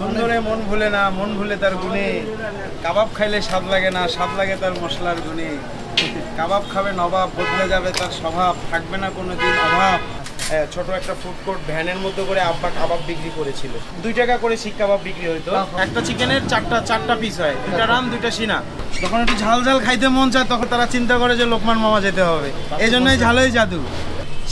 সুন্দরে মন ভুলে না, মন ভুলে তার গুণে। কাবাব খাইলে স্বাদ লাগে না, স্বাদ লাগে তার মশলার গুণে। কাবাব খাবে নবাব, বদলে যাবে তার স্বভাব, থাকবে না কোনোদিন অভাব। ছোট একটা ফুড কোর্ট ভ্যানের মধ্যে করে আব্বা কাবাব বিক্রি করেছিল। 2 টাকা করে শিক কাবাব বিক্রি হইতো। একটা চিকেনের চারটা পিস হয়, 2টা রান 2টা সিনা। যখন একটু ঝাল ঝাল খাইতে মন চায় তখন তারা চিন্তা করে যে লোকমান মামা যেতে হবে, এই জন্যই ঝালই জাদু।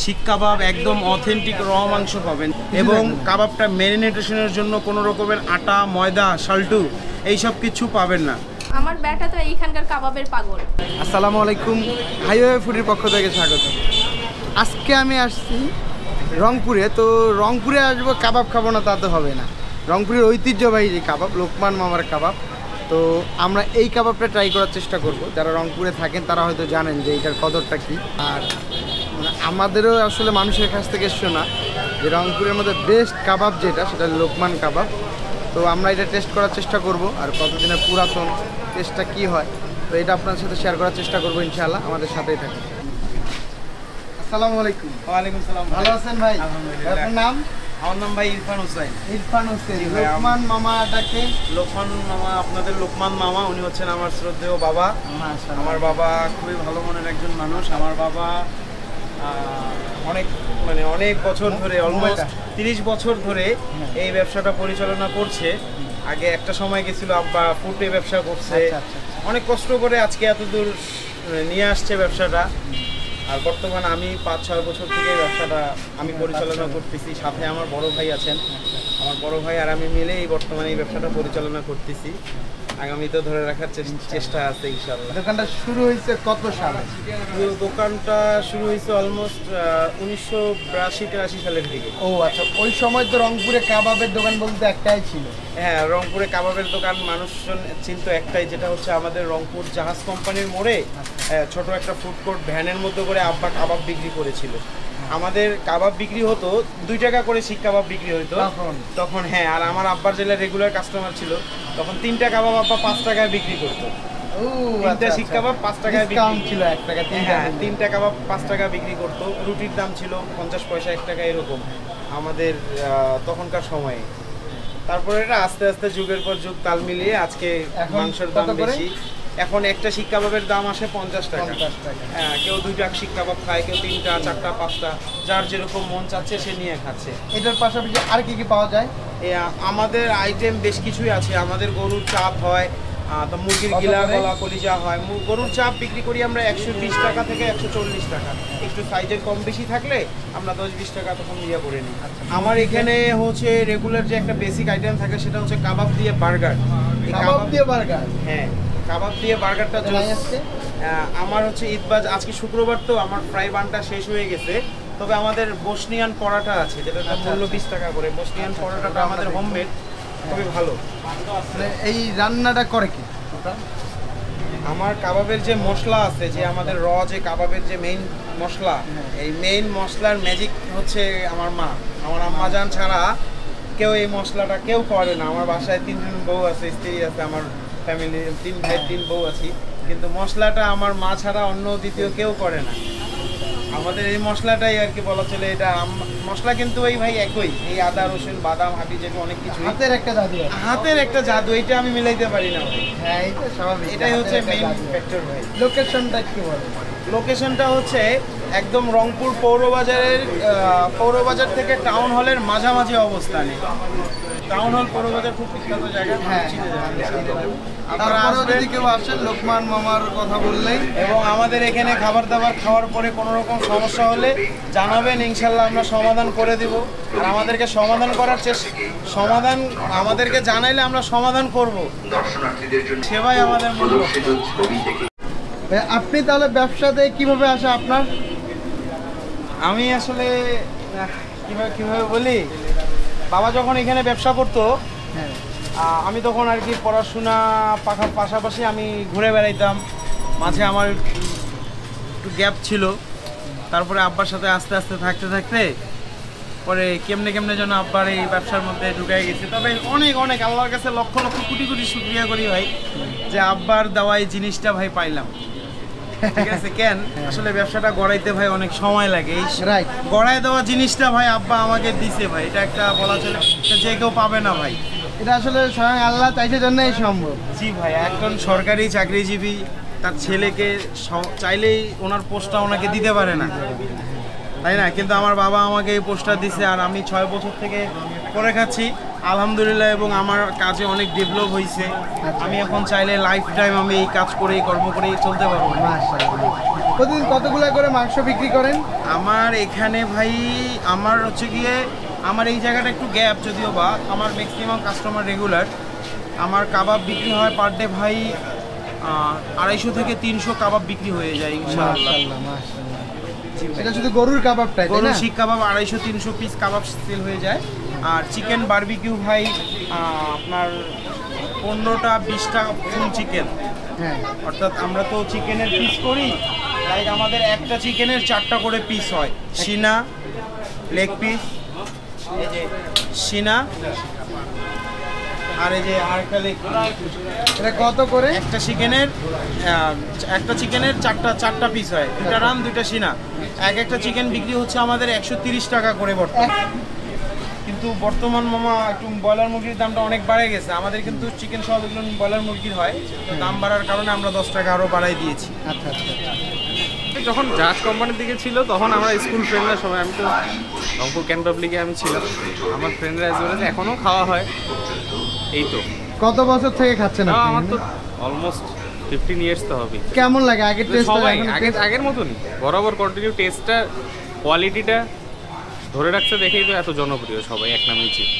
শিক কাবাব একদম অথেন্টিক র মাংস পাবেন এবং কাবাবটা ম্যারিনেশনের জন্য কোনো রকমের আটা, ময়দা, সাল্টু এইসব কিছু পাবেন না। আমার ব্যাটা তো এইখানকার কাবাবের পাগল। আসসালামু আলাইকুম, হাইওয়ে ফুডের পক্ষ থেকে স্বাগত। আজকে আমি আসছি রংপুরে। তো রংপুরে আসবো, কাবাব খাবো না তা তো হবে না। রংপুরের ঐতিহ্যবাহী যে কাবাব, লোকমান মামার কাবাব, তো আমরা এই কাবাবটা ট্রাই করার চেষ্টা করব। যারা রংপুরে থাকেন তারা হয়তো জানেন যে এইটার কদরটা কী। আর আমাদেরও আসলে মানুষের কাছ থেকে শোনা যে রংপুরের মধ্যে বেস্ট কাবাব যেটা, সেটা লোকমান কাবাব। তো আমরা এটা টেস্ট করার চেষ্টা করব, আর কতদিনের পুরাতন টেস্টটা কী হয় তো এটা আপনার সাথে শেয়ার করার চেষ্টা করবো ইনশাআল্লাহ। আমাদের সাথেই থাকুন। আসসালামু আলাইকুম। ওয়ালাইকুম সালাম। ভালো আছেন ভাই? আলহামদুলিল্লাহ। আপনার নাম? আমার নাম ভাই ইরফান হোসেন। ইরফান হোসেন। লোকমান মামাটাকে? লোকমান মামা, আপনাদের লোকমান মামা, উনি হচ্ছেন আমার শ্রদ্ধেয় বাবা। আমার বাবা খুবই ভালো মনের একজন মানুষ। আমার বাবা অনেক বছর ধরে, অলমোস্ট 30 বছর ধরে এই ব্যবসাটা পরিচালনা করছে। আগে একটা সময় গেছিল আব্বা ফুটে ব্যবসা করছে, অনেক কষ্ট করে আজকে এত দূর নিয়ে আসছে ব্যবসাটা। আর বর্তমানে আমি 5-6 বছর থেকে ব্যবসাটা আমি পরিচালনা করতেছি। সাথে আমার বড় ভাই আছেন, আমার বড় ভাই আর আমি মিলে এই বর্তমানে এই ব্যবসাটা পরিচালনা করতেছি। আগামীতে ধরে রাখার চেষ্টা আছে ইনশাআল্লাহ। দোকানটা শুরু হয়েছে কত সালে? দোকানটা শুরু হয়েছে অলমোস্ট 1982-83 সালের দিকে। ও আচ্ছা, ওই সময় তো রংপুরে কাবাবের দোকান বলতে একটাই ছিল। হ্যাঁ, রংপুরে কাবাবের দোকান মানুষজন চিনত একটাই, যেটা হচ্ছে আমাদের রংপুর জাহাজ কোম্পানির মোড়ে ছোট একটা ফুড কোর্ট ভ্যানের মধ্যে করে আব্বা কাবাব বিক্রি করেছিল। আমাদের কাবাব বিক্রি হতো 2 টাকা করে শিক কাবাব বিক্রি হইতো তখন। হ্যাঁ, আর আমার আব্বার জেলা রেগুলার কাস্টমার ছিল তখন। 3টা কাবাব আব্বা 5 টাকায় বিক্রি করতো। 3টা শিক কাবাব 5 টাকায় বিক্রি ছিল। 1 টাকা 3টা কাবাব 5 টাকা বিক্রি করতো। রুটির দাম ছিল 50 পয়সা, 1 টাকা এরকম আমাদের তখনকার সময়ে। তারপরে এটা আস্তে আস্তে যুগের পর যুগ তাল মিলিয়ে আজকে মাংসের দাম বেশি। এখন একটা শিক কাবাবের দাম আসে 50 টাকা। হ্যাঁ, কেউ 2টা শিক কাবাব খায়, কেউ 3টা, 4টা, 5টা, যার যেরকম মন চাচ্ছে সে নিয়ে খাচ্ছে। এটার পাশাপাশি আর কি কি পাওয়া যায়? আমাদের আইটেম বেশ কিছুই আছে। আমাদের গরুর চাপ হয়, তো মুরগির গিলা, গলা, কলিজা হয়। গরুর চাপ বিক্রি করি আমরা 120 টাকা থেকে 140 টাকা। একটু সাইজের কম বেশি থাকলে আমরা 10-20 টাকা তখন ইয়ে করে নিই। আমার এখানে হচ্ছে রেগুলার যে একটা বেসিক আইটেম থাকে সেটা হচ্ছে কাবাব দিয়ে বার্গার। কাবাব দিয়ে বার্গার? হ্যাঁ, কাবাব দিয়ে বার্গারটা আমার হচ্ছে ঈদবাজ, আজকে শুক্রবার তো আমার ফ্রাই বানটা শেষ হয়ে গেছে। তবে আমাদের বসনিয়ান পরাটা আছে, যেটা মূল্য 20 টাকা করে। বসনিয়ান পরাটাটা আমাদের হোমমেড, খুবই ভালো। এই রান্নাটা করে কি? আমার কাবাবের যে মশলা আছে, যে আমাদের যে কাবাবের যে মেইন মশলা, এই মেইন মশলার ম্যাজিক হচ্ছে আমার মা। আমার আম্মা জান ছাড়া কেউ এই মশলাটা কেউ করে না। আমার বাসায় 3জন বউ আছে, স্ত্রী আছে, আমার ফ্যামিলি 3 ভাই 3 বউ আছি, কিন্তু মশলাটা আমার মা ছাড়া অন্য দ্বিতীয় কেউ করে না। আমাদের এই মশলাটাই আর কি বলা চলে। এটা মশলা কিন্তু এই ভাই একই, এই আদা, রসুন, বাদাম, হাবি জাবি অনেক কিছু। হাতের একটা জাদু, হাতের একটা জাদু, এটা আমি মিলাইতে পারি না ভাই। হ্যাঁ, এটা স্বাভাবিক, এটাই হচ্ছে মেইন ফ্যাক্টর ভাই। লোকেশনটা একটু বলেন। লোকেশনটা হচ্ছে একদম রংপুর পৌরবাজার থেকে টাউন হলের মাঝামাঝি অবস্থানে। টাউন হল, পৌরবাজার খুব বিখ্যাত জায়গা। আপনারা যদি কেউ আসেন লোকমান মামার কথা বললেই, এবং আমাদের এখানে খাবার দাবার খাওয়ার পরে কোনো রকম সমস্যা হলে জানাবেন, ইনশাল্লাহ আমরা সমাধান করে দিব। আর আমাদেরকে আমাদেরকে জানাইলে আমরা সমাধান করব। সেবাই আমাদের মূল লক্ষ্য। আপনি তাহলে ব্যবসাতে কিভাবে আসে আপনার? আমি আসলে কিভাবে বলি, বাবা যখন এখানে ব্যবসা করতো, আমি তখন আর কি পড়াশোনা পাশাপাশি আমি ঘুরে বেড়াইতাম। মাঝে আমার একটু গ্যাপ ছিল। তারপরে আব্বার সাথে আস্তে আস্তে থাকতে পরে কেমনে যেন আব্বার এই ব্যবসার মধ্যে ঢুকাই গেছে। তবে অনেক আল্লাহর কাছে লক্ষ কোটি শুকরিয়া করি ভাই, যে আব্বার দেওয়া এই জিনিসটা ভাই পাইলাম। ঠিক আছে, কেন আসলে ব্যবসাটা গড়াইতে ভাই অনেক সময় লাগে। এই গড়াই দেওয়া জিনিসটা ভাই আব্বা আমাকে দিছে ভাই, এটা একটা বলা চলে যে কেউ পাবে না ভাই। এটা আসলে স্বয়ং আল্লাহ চাইছে জন্যই সম্ভব। জি ভাই, একজন সরকারি চাকরিজীবী তার ছেলেকে চাইলেই ওনার পোস্টটা ওনাকে দিতে পারে না, তাই না? কিন্তু আমার বাবা আমাকে এই পোস্টটা দিছে, আর আমি 6 বছর থেকে করে খাচ্ছি আলহামদুলিল্লাহ, এবং আমার কাজে অনেক ডেভেলপ হয়েছে। আমি এখন চাইলে লাইফ টাইম আমি এই কাজ করেই কর্ম করেই চলতে পারবো। মাশাআল্লাহ। প্রতিদিন কতগুলো করে মাংস বিক্রি করেন? আমার এখানে ভাই আমার হচ্ছে গিয়ে আমার এই জায়গাটা একটু গ্যাপ, যদিও বা আমার ম্যাক্সিমাম কাস্টমার রেগুলার। আমার কাবাব বিক্রি হয় পার ডে ভাই 250 থেকে 300 কাবাব বিক্রি হয়ে যায় ইনশাআল্লাহ। এটা শুধু গরুর কাবাবটাই, তাই না? গরুর শিক কাবাব 250-300 পিস কাবাব সেল হয়ে যায়। আর চিকেন বারবিকিউ ভাই আপনার 15টা 20টা ফুল চিকেন। হ্যাঁ, অর্থাৎ আমরা তো চিকেনের পিস করি, লাইক আমাদের একটা চিকেনের 4টা করে পিস হয়। সিনা, লেগ পিস, এই যে সিনা, আর এই যে আরেকটা লেগ পিস। এটা কত করে? একটা চিকেনের চারটা পিস হয়, 2টা রান 2টা সিনা। একটা চিকেন বিক্রি হচ্ছে আমাদের 130 টাকা করে বর্তমানে। কিন্তু বর্তমান মামা একটু ব্রয়লার মুরগির দামটা অনেক বাড়ে গেছে আমাদের, কিন্তু চিকেন সব এগুলো ব্রয়লার মুরগির হয়, তো দাম বাড়ার কারণে আমরা 10 টাকা আরও বাড়াই দিয়েছি। আচ্ছা আচ্ছা। যখন জাহাজ কোম্পানির দিকে ছিল তখন আমরা স্কুল ফ্রেন্ডরা সবাই, আমি তো রংপুর ক্যান্ট পাবলিকে আমি ছিলাম, আমার ফ্রেন্ডরা এসে বলেছে এখনও খাওয়া হয়। এই তো কত বছর থেকে খাচ্ছেন আপনি? আমার তো অলমোস্ট 15 ইয়ার্স তো হবে। কেমন লাগে আগের টেস্ট? সবাই আগের মতনই বরাবর কন্টিনিউ, টেস্টটা কোয়ালিটিটা ধরে রাখছে দেখেই তো এত জনপ্রিয়, সবাই এক নামেই চিনি।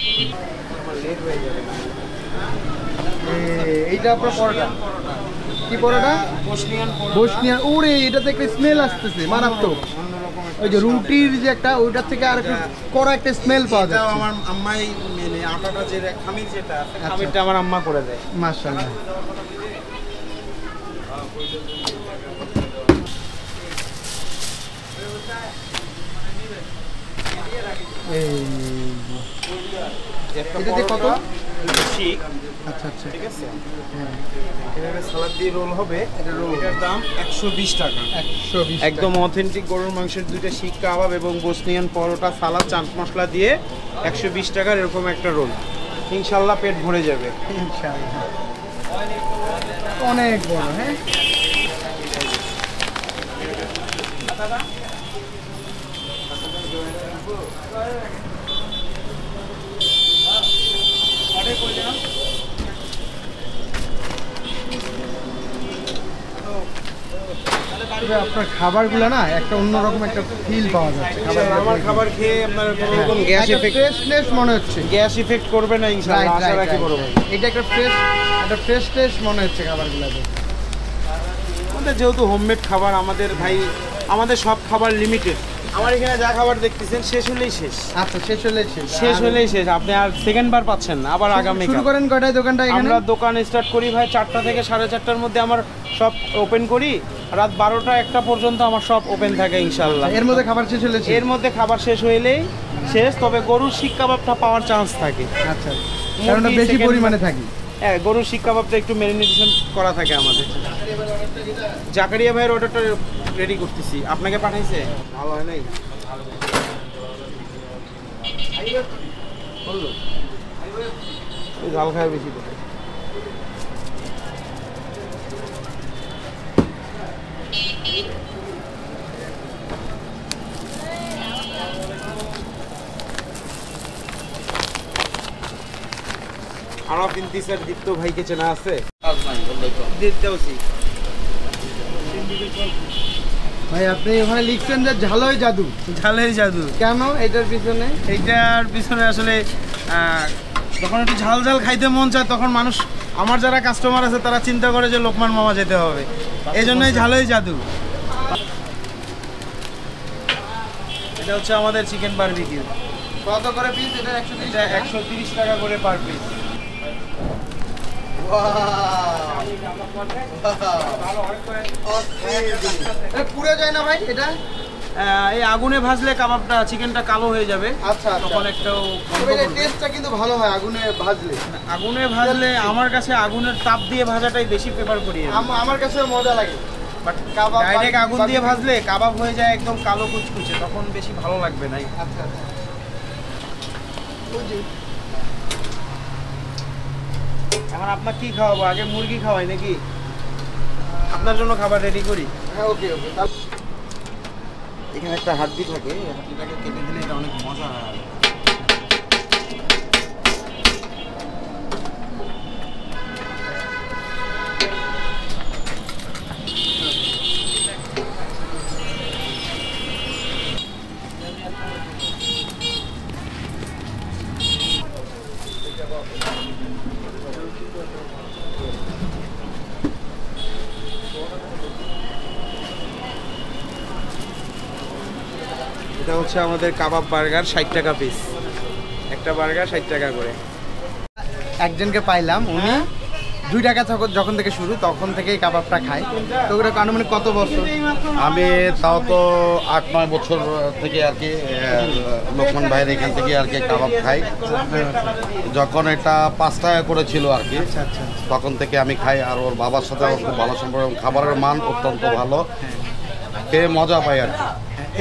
এইটা আপনার পরোটা কি পরোটা? বসনিয়ান। ওরে এটাতে একটা স্মেল আসতেছে মারাত্মক। ওই যে রুটির যে একটা ওইটার থেকে আর একটু কড়া একটা স্মেল পাওয়া যায়। আমার আম্মাই মানে আটাটা যে খামির যেটা আছে খামিরটা আমার আম্মা করে দেয়। মাশাআল্লাহ। এটাতে কত? শিক। আচ্ছা আচ্ছা, ঠিক আছে। হ্যাঁ, এভাবে সালাদ দিয়ে রোল হবে। এটার দাম 120 টাকা। 120 একদম অথেন্টিক গরুর মাংসের 2টা শিক কাবাব এবং বসনিয়ান পরোটা, সালাদ, চাট মশলা দিয়ে 120 টাকার এরকম একটা রোল। ইনশাল্লাহ পেট ভরে যাবে ইনশাআল্লাহ। অনেক বড়। হ্যাঁ, আপনার খাবারগুলো না একটা অন্যরকম একটা ফিল পাওয়া যাচ্ছে। আমার খাবার খেয়ে আপনার কোনো রকম গ্যাস এফেক্ট ফ্রেশনেস মনে হচ্ছে। গ্যাস ইফেক্ট করবে না ইনশাআল্লাহ, আশা রাখি বড় ভাই। এটা একটা ফ্রেশ মনে হচ্ছে খাবারগুলোতে। আমাদের যেহেতু হোমমেড খাবার, আমাদের ভাই আমাদের সব খাবার লিমিটেড। আমার এখানে যা খাবার দেখতেছেন শেষ হলেই শেষ। আচ্ছা, শেষ হলেই শেষ। আপনি আর সেকেন্ড বার পাচ্ছেন না, আবার আগামী শুরু করেন কয়টায় দোকানটা এখানে? আমরা দোকান স্টার্ট করি ভাই 4টা থেকে 4:30টার মধ্যে আমার সব ওপেন করি, রাত 12টা 1টা পর্যন্ত আমার সব ওপেন থাকে ইনশাআল্লাহ। এর মধ্যে খাবার শেষ হলে এর মধ্যে খাবার শেষ হইলেই শেষ, তবে গরুর শিক কাবাবটা পাওয়ার চান্স থাকে। আচ্ছা, কারণটা বেশি পরিমাণে থাকে। হ্যাঁ, গরুর শিক কাবাবটা একটু ম্যারিনেশন করা থাকে আমাদের। জাকারিয়া ভাইয়ের অর্ডারটা রেডি করতেছি, আপনাকে পাঠাইছে? ভালো হয় নাই? ঝাল খায় বেশি করে। আরব ইন্তিসার দীপ্ত ভাইকে চেনা আছে? ভাই আপনি ওখানে লিখছেন যে ঝালই জাদু। ঝালের জাদু কেন এটার পিছনে? এইটার পিছনে আসলে যখন একটু ঝাল খাইতে মন চায় তখন মানুষ, আমার যারা কাস্টমার আছে তারা চিন্তা করে যে লোকমান মামা যেতে হবে, এই জন্যই ঝালই জাদু। এটা হচ্ছে আমাদের চিকেন বারবিকিউ। কত করে পিস এটা? 130 টাকা করে পার পিস। পুড়ে যায় না ভাই এটা? এই আগুনে ভাজলে কাবাবটা চিকেনটা কালো হয়ে যাবে। আচ্ছা, তখন একটু টেস্টটা কিন্তু ভালো হয় আগুনে ভাজলে। আগুনে ভাজলে আমার কাছে আগুনের তাপ দিয়ে ভাজাটাই বেশি প্রেফার করি। আমার কাছে মজা লাগে, বাট ডাইরেক্ট আগুন দিয়ে ভাজলে কাবাব হয়ে যায় একদম কালো কুচকুচে, তখন বেশি ভালো লাগবে না। আচ্ছা, এখন আপনার কি খাওয়াবো? আগে মুরগি খাওয়াই নাকি? আপনার জন্য খাবার রেডি করি। হ্যাঁ ওকে ওকে। এখানে একটা হাড্ডি থাকে, এই হাড্ডিটাকে কেটে দিলে এটা অনেক মজা হয়। এটা হচ্ছে আমাদের কাবাব বার্গার, 60 টাকা পিস। একটা বার্গার 60 টাকা করে। একজনকে পাইলাম, উনি 2 টাকা যখন থেকে শুরু তখন থেকেই কাবাবটা খায়। তো ওটা আনুমানিক কত বছর? আমি তাও তো 8-9 বছর থেকে আর কি লোকমান ভাইয়ের এখান থেকে আর কি কাবাব খাই। যখন এটা 5 টাকা করে ছিল আর কি, তখন থেকে আমি খাই। আর ওর বাবার সাথে আমার খুব ভালো সম্পর্ক, খাবারের মান অত্যন্ত ভালো, খেয়ে মজা পাই আর কি।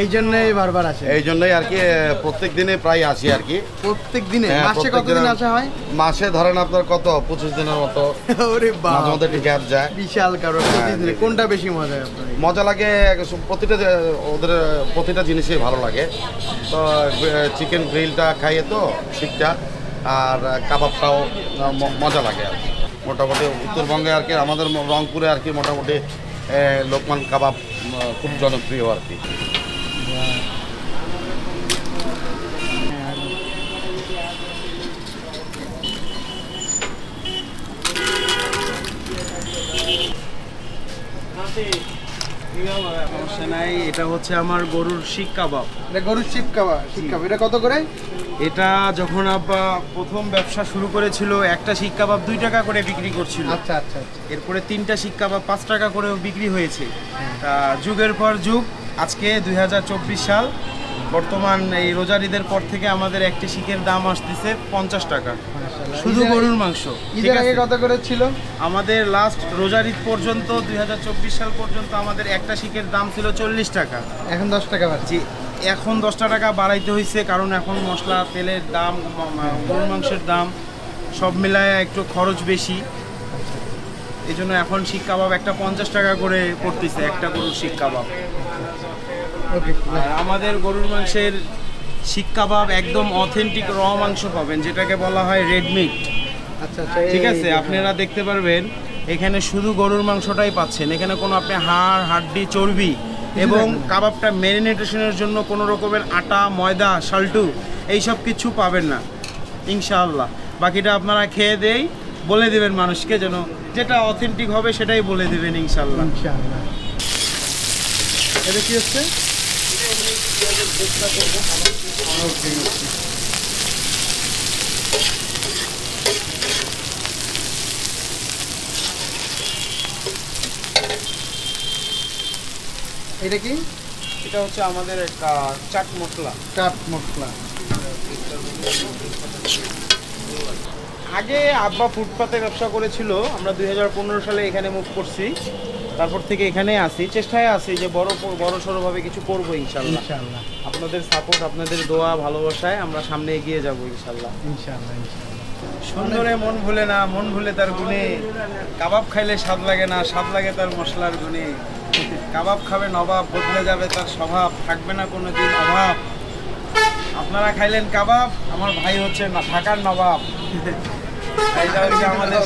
এই জন্যই বারবার আসে। এই জন্যই আর কি প্রত্যেক দিনে প্রায় আসি আর কি। প্রত্যেক দিনে? হ্যাঁ, মাসে প্রত্যেক কতদিন দিনে। আসা হয়? মাসে ধরেন আপনার কত 25 দিনের মতো। ওরে বাবা, মাঝে মধ্যে একটু গ্যাপ যায়। বিশাল কারণ। প্রতিদিনে কোনটা বেশি মজা হয় আপনার? মজা লাগে প্রতিটা, ওদের প্রতিটা জিনিসই ভালো লাগে। তো চিকেন গ্রিলটা খাইয়ে তো শিকটা, আর কাবাবটাও মজা লাগে আর কি। মোটামুটি উত্তরবঙ্গে আর কি, আমাদের রংপুরে আর কি মোটামুটি লোকমান কাবাব খুব জনপ্রিয় আর কি। সমস্যা নাই। এটা হচ্ছে আমার গরুর শিক কাবাব। এটা গরুর শিক কাবাব। এটা কত করে? এটা যখন আব্বা প্রথম ব্যবসা শুরু করেছিল, একটা শিক কাবাব 2 টাকা করে বিক্রি করছিল। আচ্ছা আচ্ছা আচ্ছা। এরপরে 3টা শিক কাবাব 5 টাকা করেও বিক্রি হয়েছে। তা যুগের পর যুগ, আজকে 2024 সাল, বর্তমান এই রোজার ঈদের পর থেকে আমাদের একটি শিকের দাম আসতেছে 50 টাকা, শুধু গরুর মাংস। ঈদের আগে কত করে ছিল? আমাদের লাস্ট রোজার ঈদ পর্যন্ত 2024 সাল পর্যন্ত আমাদের একটা শিকের দাম ছিল 40 টাকা। এখন 10 টাকা বাড়ছে। জি, এখন 10 টাকা বাড়াইতে হয়েছে, কারণ এখন মশলা, তেলের দাম, গরুর মাংসের দাম সব মিলায় একটু খরচ বেশি। এই জন্য এখন শিক কাবাব একটা 50 টাকা করে পড়তেছে, একটা গরুর শিক কাবাব। ওকে। আর আমাদের গরুর মাংসের শিক কাবাব একদম অথেন্টিক র মাংস পাবেন, যেটাকে বলা হয় রেড মিট। আচ্ছা আচ্ছা। ঠিক আছে, আপনারা দেখতে পারবেন এখানে শুধু গরুর মাংসটাই পাচ্ছেন। এখানে কোনো আপনি হাড়, হাড্ডি, চর্বি এবং কাবাবটা ম্যারিনেটেশনের জন্য কোনো রকমের আটা, ময়দা, শালটু এইসব কিছু পাবেন না ইনশাআল্লাহ। বাকিটা আপনারা খেয়ে দেই বলে দেবেন মানুষকে, যেন যেটা অথেন্টিক হবে সেটাই বলে দেবেন ইনশাআল্লাহ। ইনশাআল্লাহ। এটা কি হচ্ছে? এটা কি? এটা হচ্ছে আমাদের একটা চাট মশলা। চাট মশলা। আগে আব্বা ফুটপাতে ব্যবসা করেছিল, আমরা 2015 সালে এখানে মুভ করছি, তারপর থেকে এখানেই আসি, চেষ্টায় আছি যে বড় সড়োভাবে কিছু করবো ইনশাল্লাহ। ইনশাআল্লাহ আপনাদের সাপোর্ট, আপনাদের দোয়া, ভালোবাসায় আমরা সামনে এগিয়ে যাব ইনশাল্লাহ। ইনশাআল্লাহ ইনশাআল্লাহ। সুন্দরে মন ভুলে না, মন ভুলে তার গুণে, কাবাব খাইলে স্বাদ লাগে না, স্বাদ লাগে তার মশলার গুণে। কাবাব খাবে নবাব, বদলে যাবে তার স্বভাব, থাকবে না কোনো দিন অভাব। আপনারা খাইলেন কাবাব, আমার ভাই হচ্ছে ঢাকার নবাব। এটা হচ্ছে আমাদের,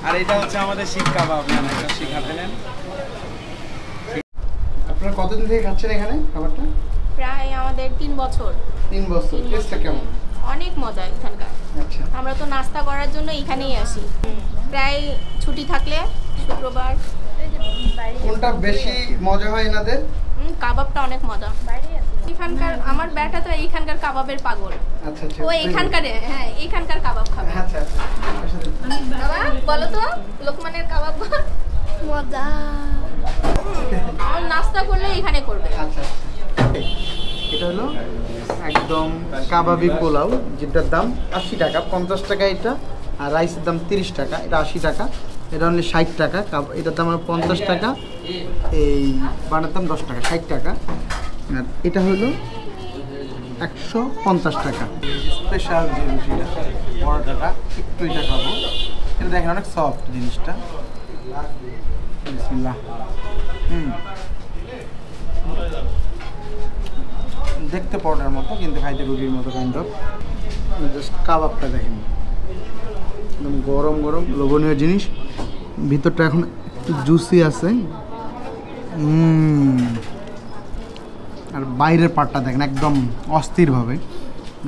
আর এটা হচ্ছে আমাদের শিক কাবাব। এটা শিখাতে নেন। আপনারা কতদিন থেকে খাচ্ছেন এখানে খাবারটা? প্রায় আমাদের 3 বছর। 3 বছর। টেস্টটা কেমন? অনেক মজা এখানকার। আচ্ছা। আমরা তো নাস্তা করার জন্য এখানেই আসি। প্রায় ছুটি থাকলে শুক্রবার। কোনটা বেশি মজা হয় এনাদের? কাবাবটা অনেক মজা। এখানকার আমার ব্যাটা তো এইখানকার কাবাবের পাগল। আচ্ছা আচ্ছা। ও এইখানকার, হ্যাঁ এইখানকার কাবাব খাবে। আচ্ছা আচ্ছা। বাবা বলো তো লোকমানের কাবাব মজা। আর নাস্তা করলে এখানে করবে। আচ্ছা। এটা হলো একদম কাবাবি পোলাও, যেটার দাম 80 টাকা, 50 টাকা এটা, আর রাইসের দাম 30 টাকা, এটা 80 টাকা, এটা হলো 60 টাকা, এটার দাম হলো 50 টাকা, এই বানার দাম 10 টাকা, 60 টাকা, আর এটা হলো 150 টাকা। স্পেশাল যে রুটিটা, পরোটাটা একটু এটা খাবো, এটা দেখেন অনেক সফট জিনিসটা। বিসমিল্লাহ। দেখতে পরোটার মতো কিন্তু খাইতে রুটির মতো কাইন্ড অফ। জাস্ট কাবাবটা দেখেন একদম গরম গরম লোভনীয় জিনিস, ভিতরটা এখন একটু জুসি আছে। আর বাইরের পার্টটা দেখেন একদম অস্থিরভাবে।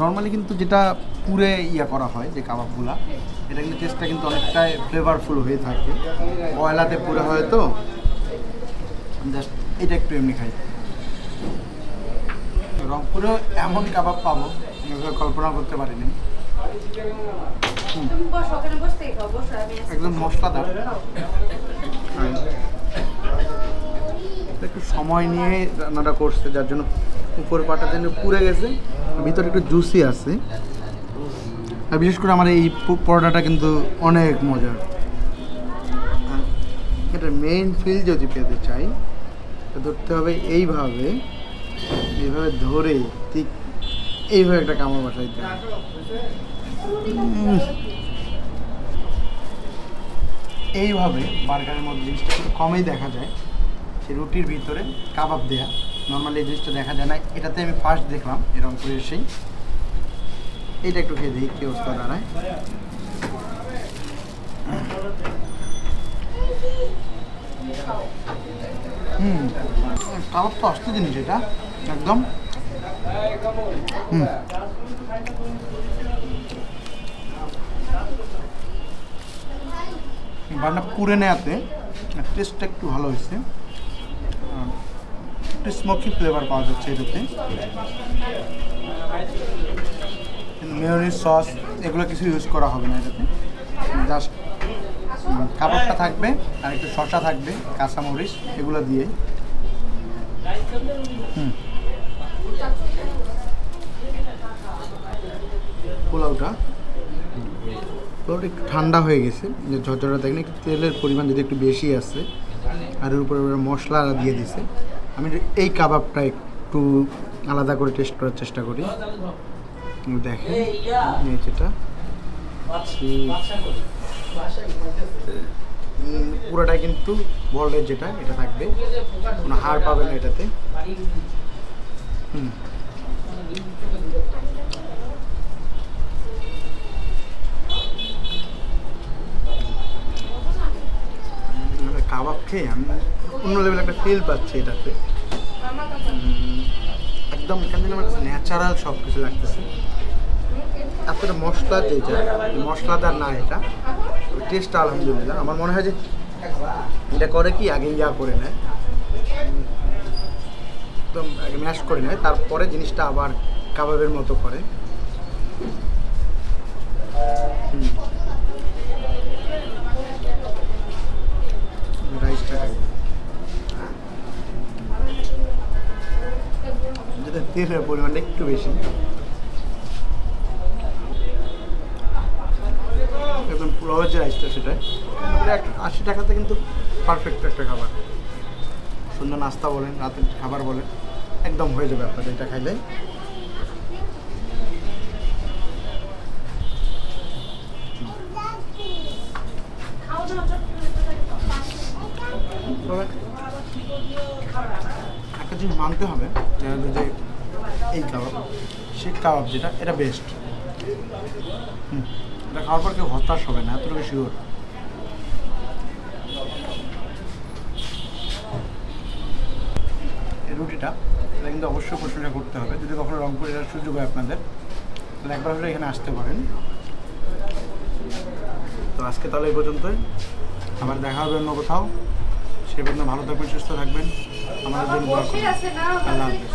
নর্মালি কিন্তু যেটা পুরে ইয়া করা হয় যে কাবাবগুলা, এটা কিন্তু টেস্টটা কিন্তু অনেকটাই ফ্লেভারফুল হয়ে থাকে, কয়লাতে পুরে হয় তো। জাস্ট এটা একটু এমনি খাই। রংপুরেও এমন কাবাব পাবো কল্পনা করতে পারিনি। একদম মশলাদার, একটু সময় নিয়ে রান্নাটা করছে যার জন্য উপর পাটা যেন পুড়ে গেছে, ভিতরে একটু জুসি আছে। আর বিশেষ করে আমার এই পরোটাটা কিন্তু অনেক মজার। এটা মেইন ফিল যদি পেতে চাই ধরতে হবে এইভাবে, এইভাবে ধরে ঠিক এইভাবে একটা কামড় বসাইতে হবে। এইভাবে বার্গারের মধ্যে জিনিসটা একটু কমই দেখা যায়, সে রুটির ভিতরে কাবাব দেয়া। নর্মালি এই জিনিসটা দেখা যায় না, এটাতে আমি ফার্স্ট দেখলাম এরকম করে এসেই। এটা একটু খেয়ে দেখি কী অবস্থা দাঁড়ায়। কাবাব তো অস্ত জিনিস এটা একদম। বান্না পুড়ে নেওয়াতে টেস্টটা একটু ভালো হয়েছে, একটু স্মোকি ফ্লেভার পাওয়া যাচ্ছে এটাতে। মেয়োনিজ সস এগুলো কিছু ইউজ করা হবে না এটাতে, জাস্ট কাবাবটা থাকবে আর একটু শসা থাকবে, কাঁচামরিচ এগুলো দিয়ে। পোলাওটা একটু ঠান্ডা হয়ে গেছে, যে ঝরঝরা দেখেন একটু তেলের পরিমাণ যদি একটু বেশি আছে, আর এর উপরে মশলা দিয়ে দিছে। আমি এই কাবাবটা একটু আলাদা করে টেস্ট করার চেষ্টা করি। দেখেন যেটা পুরোটাই কিন্তু বলের যেটা এটা থাকবে, কোনো হাড় পাবে না এটাতে। কাবাব খেয়ে আমি অন্য লেভেল একটা ফিল পাচ্ছি এটাতে। একদম কেন আমার কাছে ন্যাচারাল সব কিছু লাগতেছে। এতটা মশলা যেটা মশলাদার না, এটা টেস্টটা আলহামদুলিল্লাহ। আমার মনে হয় যে এটা করে কি আগে ইয়া করে নেয়, একদম আগে ম্যাশ করে নেয়, তারপরে জিনিসটা আবার কাবাবের মতো করে। রাইসটা যেটা তেলের পরিমাণটা একটু বেশি, একদম পুরো যে রাইসটা সেটা 80 টাকাতে কিন্তু পারফেক্ট একটা খাবার। সুন্দর নাস্তা বলেন, রাতের খাবার বলেন, একদম হয়ে যাবে আপনাদের এটা খাইলে। একটা জিনিস মানতে হবে যে এই কাবাব, শিক কাবাব যেটা, এটা বেস্ট। এটা খাওয়ার পর কেউ হতাশ হবে না, এতটুকু শিওর। এই রুটিটা এটা কিন্তু অবশ্যই প্রশংসা করতে হবে। যদি কখনো রংপুরে এটার সুযোগ হয় আপনাদের, তাহলে একবার হলে এখানে আসতে পারেন। তো আজকে তাহলে এই পর্যন্তই, আবার দেখা হবে অন্য কোথাও। সে পর্যন্ত ভালো থাকবেন, সুস্থ থাকবেন, আমাদের জন্য দোয়া করবেন। আল্লাহ হাফেজ।